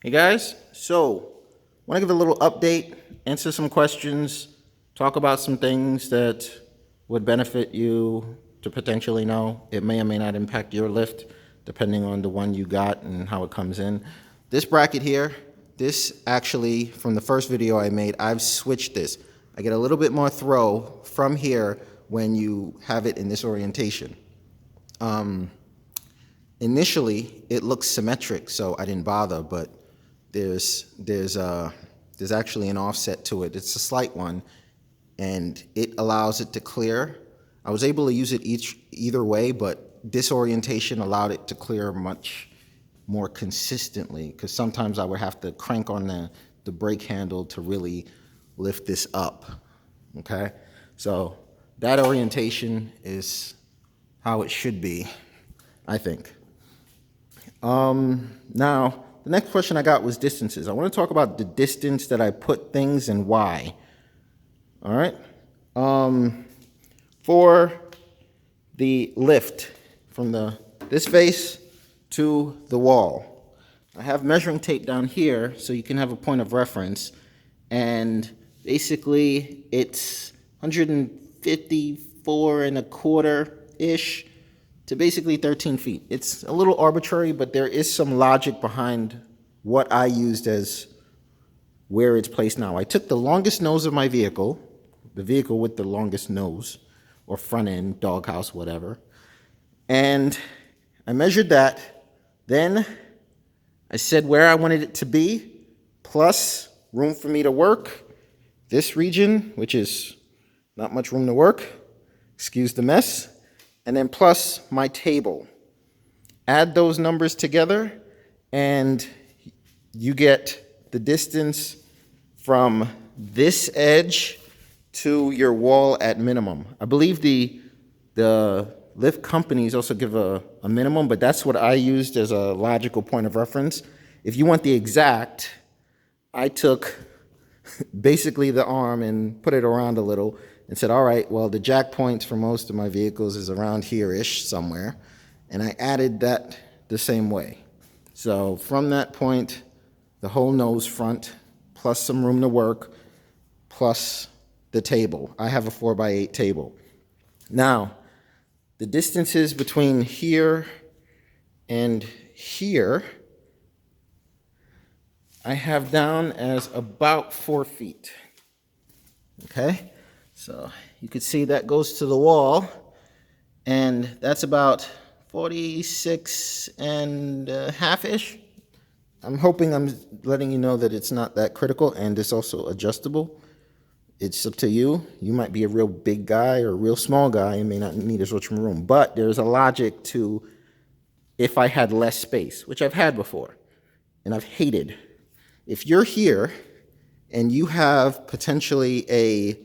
Hey guys, so I want to give a little update, answer some questions, talk about some things that would benefit you to potentially know. It may or may not impact your lift depending on the one you got and how it comes in. This bracket here, this actually from the first video I made, I've switched this. I get a little bit more throw from here when you have it in this orientation. Initially, it looks symmetric, so I didn't bother, but there's actually an offset to it. It's a slight one, and it allows it to clear. I was able to use it either way, but this orientation allowed it to clear much more consistently, because sometimes I would have to crank on the brake handle to really lift this up, okay? So that orientation is how it should be, I think. Now, the next question I got was distances. I want to talk about the distance that I put things and why. All right. For the lift from this face to the wall, I have measuring tape down here so you can have a point of reference. And basically, it's 154 and a quarter-ish to basically 13 feet. It's a little arbitrary, but there is some logic behind what I used as where it's placed now. I took the longest nose of my vehicle, the vehicle with the longest nose, or front end, doghouse, whatever, and I measured that. Then I said where I wanted it to be, plus room for me to work. This region, which is not much room to work, excuse the mess, and then plus my table. Add those numbers together and you get the distance from this edge to your wall at minimum. I believe the lift companies also give a minimum, but that's what I used as a logical point of reference. If you want the exact, I took basically the arm and put it around a little and said, all right, well, the jack points for most of my vehicles is around here-ish somewhere. And I added that the same way. So from that point, the whole nose front, plus some room to work, plus the table. I have a 4x8 table. Now, the distances between here and here, I have down as about 4 feet. Okay? So you can see that goes to the wall, and that's about 46 and a half-ish. I'm hoping I'm letting you know that it's not that critical, and it's also adjustable. It's up to you. You might be a real big guy or a real small guy and may not need as much room, but there's a logic to if I had less space, which I've had before, and I've hated. If you're here and you have potentially a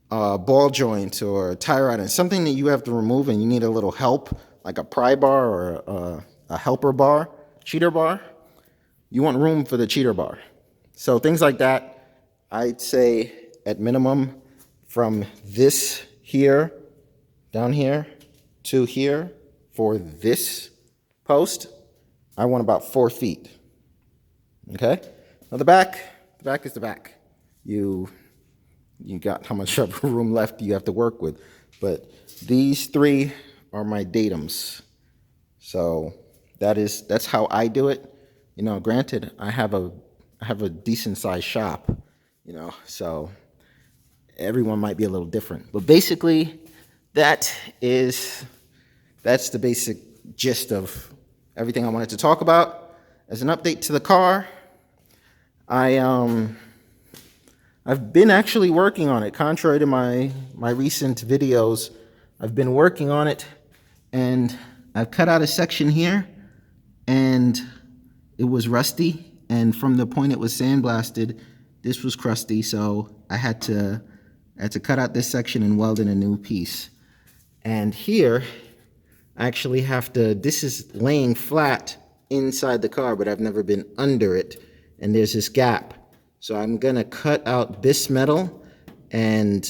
ball joint or a tie rod and something that you have to remove and you need a little help, like a pry bar or a helper bar, cheater bar, you want room for the cheater bar. So things like that, I'd say at minimum from this here, down here, to here, for this post, I want about 4 feet. Okay? Now the back is the back. You got how much room left you have to work with. But these three are my datums. So that's how I do it. You know, granted, I have a decent sized shop, you know, so everyone might be a little different. But basically, that's the basic gist of everything I wanted to talk about. As an update to the car, I've been actually working on it. Contrary to my recent videos, I've been working on it, and I've cut out a section here, and it was rusty, and from the point it was sandblasted, this was crusty, so I had to cut out this section and weld in a new piece. And here, I actually have to, this is laying flat inside the car, but I've never been under it, and there's this gap. So I'm gonna cut out this metal and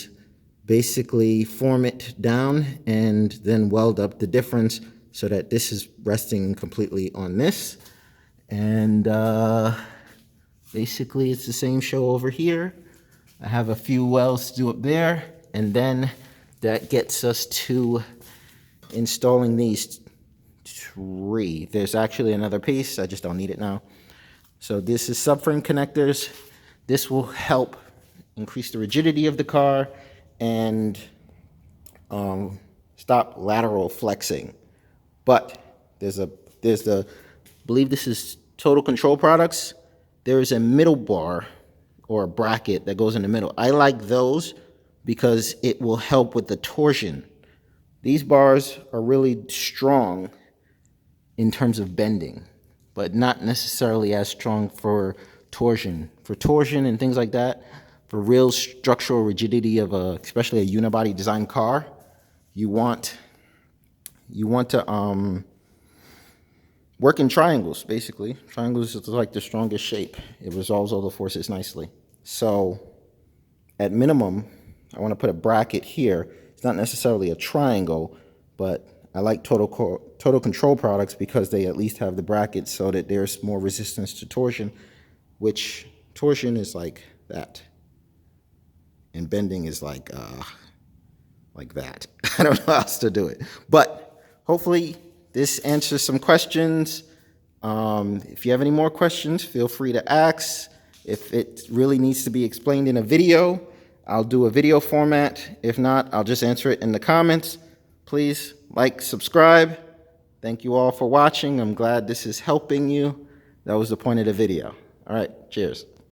basically form it down and then weld up the difference so that this is resting completely on this. And Basically, it's the same show over here. I have a few welds to do up there, and then that gets us to installing these 3. There's actually another piece, I just don't need it now. So this is subframe connectors. This will help increase the rigidity of the car and stop lateral flexing. But there's the, I believe this is Total Control Products. There is a middle bar or a bracket that goes in the middle. I like those because it will help with the torsion. These bars are really strong in terms of bending, but not necessarily as strong for torsion. For torsion and things like that, for real structural rigidity of especially a unibody design car, you want to work in triangles, basically. Triangles is like the strongest shape. It resolves all the forces nicely. So at minimum, I want to put a bracket here. It's not necessarily a triangle, but I like Total Control Products because they at least have the brackets so that there's more resistance to torsion, which torsion is like that. And bending is like that. I don't know how else to do it. But hopefully this answers some questions. If you have any more questions, feel free to ask. If it really needs to be explained in a video, I'll do a video format. If not, I'll just answer it in the comments. Please like, subscribe. Thank you all for watching. I'm glad this is helping you. That was the point of the video. All right, cheers.